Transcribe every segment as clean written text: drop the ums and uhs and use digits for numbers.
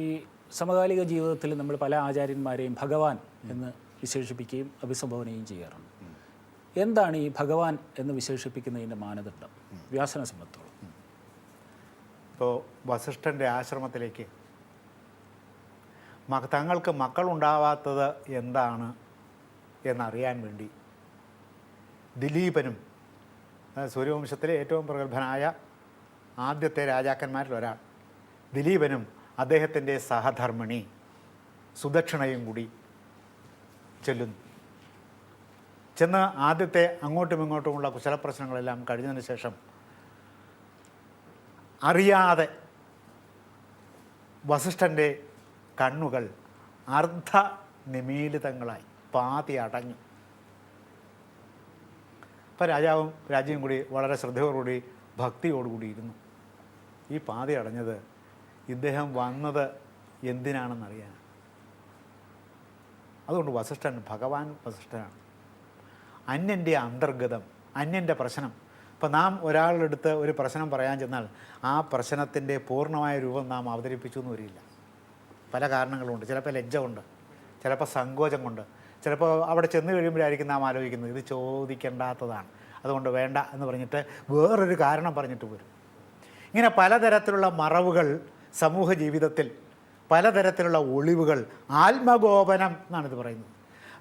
ഈ സമകാലിക ജീവിതത്തിൽ നമ്മൾ പല ആചാര്യന്മാരെയും ഭഗവാൻ എന്ന് വിശേഷിപ്പിക്കുകയും അഭിസംബോധനയും ചെയ്യാറുണ്ട്. എന്താണ് ഈ ഭഗവാൻ എന്ന് വിശേഷിപ്പിക്കുന്നതിൻ്റെ മാനദണ്ഡം വ്യാസനെ സംബന്ധിച്ചോളം? ഇപ്പോൾ വസിഷ്ഠൻ്റെ ആശ്രമത്തിലേക്ക് തങ്ങൾക്ക് മക്കളുണ്ടാവാത്തത് എന്താണ് എന്നറിയാൻ വേണ്ടി ദിലീപനും സൂര്യവംശത്തിലെ ഏറ്റവും പ്രഗത്ഭനായ ആദ്യത്തെ രാജാക്കന്മാരിൽ ഒരാൾ ദിലീപനും അദ്ദേഹത്തിൻ്റെ സഹധർമ്മിണി സുദക്ഷിണയും കൂടി ചെന്ന് ആദ്യത്തെ അങ്ങോട്ടും ഇങ്ങോട്ടുമുള്ള കുശലപ്രശ്നങ്ങളെല്ലാം കഴിഞ്ഞതിന് ശേഷം അറിയാതെ വസിഷ്ഠൻ്റെ കണ്ണുകൾ അർദ്ധ നിമീലിതങ്ങളായി പാതി അടഞ്ഞു. അപ്പോൾ രാജാവും രാജ്യവും കൂടി വളരെ ശ്രദ്ധയോടുകൂടി ഭക്തിയോടുകൂടി ഇരുന്നു. ഈ പാതി അടഞ്ഞത് ഇദ്ദേഹം വന്നത് എന്തിനാണെന്നറിയാൻ. അതുകൊണ്ട് വസിഷ്ഠൻ ഭഗവാൻ വസിഷ്ഠനാണ്. അന്യൻ്റെ അന്തർഗതം, അന്യൻ്റെ പ്രശ്നം. ഇപ്പം നാം ഒരാളെടുത്ത് ഒരു പ്രശ്നം പറയാൻ ചെന്നാൽ ആ പ്രശ്നത്തിൻ്റെ പൂർണ്ണമായ രൂപം നാം അവതരിപ്പിച്ചു എന്ന് വരില്ല. പല കാരണങ്ങളുണ്ട്. ചിലപ്പോൾ ലജ്ജ കൊണ്ട്, ചിലപ്പോൾ സങ്കോചം കൊണ്ട്, ചിലപ്പോൾ അവിടെ ചെന്ന് കഴിയുമ്പോഴായിരിക്കും നാം ആലോചിക്കുന്നത് ഇത് ചോദിക്കേണ്ടാത്തതാണ്, അതുകൊണ്ട് വേണ്ട എന്ന് പറഞ്ഞിട്ട് വേറൊരു കാരണം പറഞ്ഞിട്ട് പോരും. ഇങ്ങനെ പലതരത്തിലുള്ള മറവുകൾ സമൂഹ ജീവിതത്തിൽ, പലതരത്തിലുള്ള ഒളിവുകൾ, ആത്മഗോപനം എന്നാണിത് പറയുന്നത്.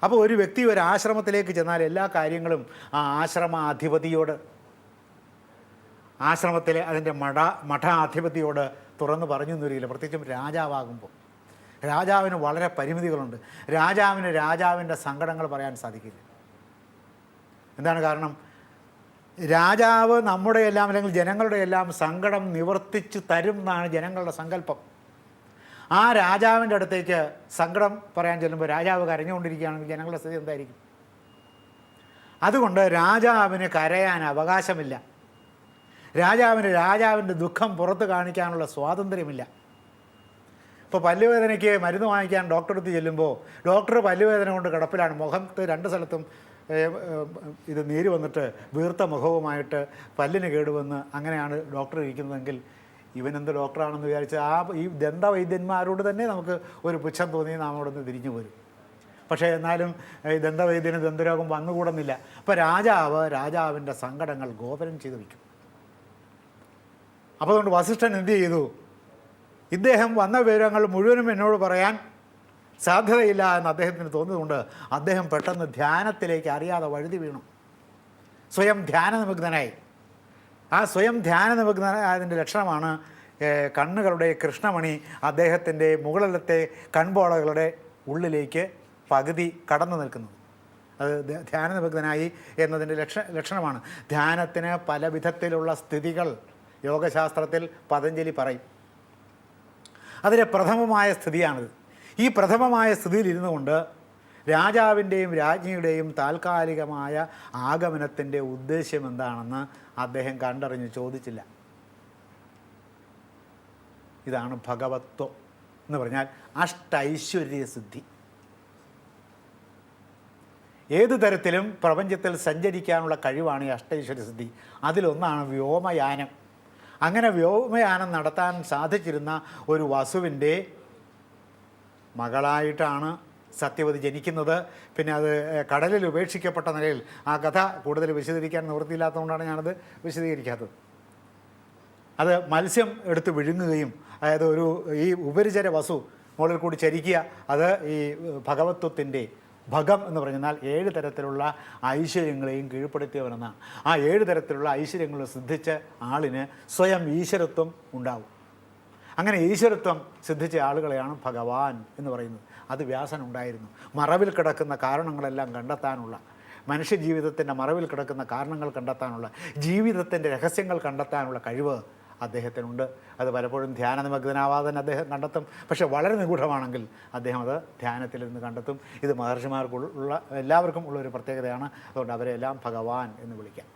അപ്പോൾ ഒരു വ്യക്തി ഒരു ആശ്രമത്തിലേക്ക് ചെന്നാൽ എല്ലാ കാര്യങ്ങളും ആ ആശ്രമാധിപതിയോട്, ആശ്രമത്തിലെ അതിൻ്റെ മഠാധിപതിയോട് തുറന്ന് പറഞ്ഞു എന്നൊരില്ല. പ്രത്യേകിച്ചും രാജാവാകുമ്പോൾ രാജാവിന് വളരെ പരിമിതികളുണ്ട്. രാജാവിന് രാജാവിൻ്റെ സങ്കടങ്ങൾ പറയാൻ സാധിക്കില്ല. എന്താണ് കാരണം? രാജാവ് നമ്മുടെ എല്ലാം അല്ലെങ്കിൽ ജനങ്ങളുടെ എല്ലാം സങ്കടം നിവർത്തിച്ച് തരും എന്നാണ് ജനങ്ങളുടെ സങ്കല്പം. ആ രാജാവിൻ്റെ അടുത്തേക്ക് സങ്കടം പറയാൻ ചെല്ലുമ്പോൾ രാജാവ് കരഞ്ഞുകൊണ്ടിരിക്കുകയാണെങ്കിൽ ജനങ്ങളുടെ സ്ഥിതി എന്തായിരിക്കും? അതുകൊണ്ട് രാജാവിന് കരയാൻ അവകാശമില്ല. രാജാവിന് രാജാവിൻ്റെ ദുഃഖം പുറത്ത് കാണിക്കാനുള്ള സ്വാതന്ത്ര്യമില്ല. ഇപ്പോൾ പല്ലുവേദനയ്ക്ക് മരുന്ന് വാങ്ങിക്കാൻ ഡോക്ടറെ അടുത്ത് ചെല്ലുമ്പോൾ ഡോക്ടർ പല്ലുവേദന കൊണ്ട് കിടപ്പിലാണ്, മുഖത്ത് രണ്ട് സ്ഥലത്തും ഇത് നീര് വന്നിട്ട് വീർത്ത മുഖവുമായിട്ട് പല്ലിന് കേടുവന്ന് അങ്ങനെയാണ് ഡോക്ടർ ഇരിക്കുന്നതെങ്കിൽ ഇവനെന്ത് ഡോക്ടറാണെന്ന് വിചാരിച്ച് ഈ ദന്തവൈദ്യന്മാരോട് തന്നെ നമുക്ക് ഒരു പുച്ഛം തോന്നി നാം അവിടെ നിന്ന് തിരിഞ്ഞു പോരും. പക്ഷേ എന്നാലും ഈ ദന്തവൈദ്യന് ദന്തരോഗം വന്നുകൂടുന്നില്ല. അപ്പോൾ രാജാവിൻ്റെ സങ്കടങ്ങൾ ഗോപനം ചെയ്ത് വയ്ക്കും. അപ്പോൾ അതുകൊണ്ട് വസിഷ്ഠൻ എന്ത് ചെയ്തു? ഇദ്ദേഹം വന്ന വിവരങ്ങൾ മുഴുവനും എന്നോട് പറയാൻ സാധ്യതയില്ല എന്ന് അദ്ദേഹത്തിന് തോന്നിയതുകൊണ്ട് അദ്ദേഹം പെട്ടെന്ന് ധ്യാനത്തിലേക്ക് അറിയാതെ വഴുതി വീണു. സ്വയം ധ്യാനനിമഗ്നനായി. ആ സ്വയം ധ്യാനനിമഗ്നനായതിൻ്റെ ലക്ഷണമാണ് കണ്ണുകളുടെ കൃഷ്ണമണി അദ്ദേഹത്തിൻ്റെ മുകളിലത്തെ കൺപോളകളുടെ ഉള്ളിലേക്ക് പകുതി കടന്നു നിൽക്കുന്നത്. അത് ധ്യാനനിമഗ്നനായി എന്നതിൻ്റെ ലക്ഷണമാണ്. ധ്യാനത്തിന് പല വിധത്തിലുള്ള സ്ഥിതികൾ യോഗശാസ്ത്രത്തിൽ പതഞ്ജലി പറയും. അതിലെ പ്രഥമമായ സ്ഥിതിയാണിത്. ഈ പ്രഥമമായ സ്ഥിതിയിൽ ഇരുന്നു കൊണ്ട് രാജാവിൻ്റെയും രാജ്ഞിയുടെയും താൽക്കാലികമായ ആഗമനത്തിൻ്റെ ഉദ്ദേശ്യം എന്താണെന്ന് അദ്ദേഹം കണ്ടറിഞ്ഞ് ചോദിച്ചില്ല. ഇതാണ് ഭഗവത്വം എന്ന് പറഞ്ഞാൽ അഷ്ടൈശ്വര്യസിദ്ധി. ഏതു തരത്തിലും പ്രപഞ്ചത്തിൽ സഞ്ചരിക്കാനുള്ള കഴിവാണ് ഈ അഷ്ടൈശ്വര്യസിദ്ധി. അതിലൊന്നാണ് വ്യോമയാനം. അങ്ങനെ വ്യോമയാനം നടത്താൻ സാധിച്ചിരുന്ന ഒരു വസുവിൻ്റെ മകളായിട്ടാണ് സത്യവതി ജനിക്കുന്നത്. പിന്നെ അത് കടലിൽ ഉപേക്ഷിക്കപ്പെട്ട നിലയിൽ ആ കഥ കൂടുതൽ വിശദീകരിക്കാൻ നിവൃത്തിയില്ലാത്തതുകൊണ്ടാണ് ഞാനത് വിശദീകരിക്കാത്തത്. അത് മത്സ്യം എടുത്ത് വിഴുങ്ങുകയും അതായത് ഈ ഉപരിചര വസു മുകളിൽ കൂടി ചരിക്കുക, അത് ഈ ഭഗവത്വത്തിൻ്റെ ഭഗം എന്ന് പറഞ്ഞാൽ 7 തരത്തിലുള്ള ഐശ്വര്യങ്ങളെയും കീഴ്പ്പെടുത്തിയവനെന്നാണ്. ആ 7 തരത്തിലുള്ള ഐശ്വര്യങ്ങൾ സിദ്ധിച്ച ആളിന് സ്വയം ഈശ്വരത്വം ഉണ്ടാവും. അങ്ങനെ ഈശ്വരത്വം സിദ്ധിച്ച ആളുകളെയാണ് ഭഗവാൻ എന്ന് പറയുന്നത്. അത് വ്യാസനുണ്ടായിരുന്നു. മറവിൽ കിടക്കുന്ന കാരണങ്ങളെല്ലാം കണ്ടെത്താനുള്ള, മനുഷ്യജീവിതത്തിൻ്റെ മറവിൽ കിടക്കുന്ന കാരണങ്ങൾ കണ്ടെത്താനുള്ള, ജീവിതത്തിൻ്റെ രഹസ്യങ്ങൾ കണ്ടെത്താനുള്ള കഴിവ് അദ്ദേഹത്തിനുണ്ട്. അത് പലപ്പോഴും ധ്യാനനിമഗ്നനാവാതെ അദ്ദേഹം കണ്ടെത്തും. പക്ഷേ വളരെ നിഗൂഢമാണെങ്കിൽ അദ്ദേഹം അത് ധ്യാനത്തിലിരുന്ന് കണ്ടെത്തും. ഇത് മഹർഷിമാർക്കുള്ള എല്ലാവർക്കും ഉള്ളൊരു പ്രത്യേകതയാണ്. അതുകൊണ്ട് അവരെല്ലാം ഭഗവാൻ എന്ന് വിളിക്കാം.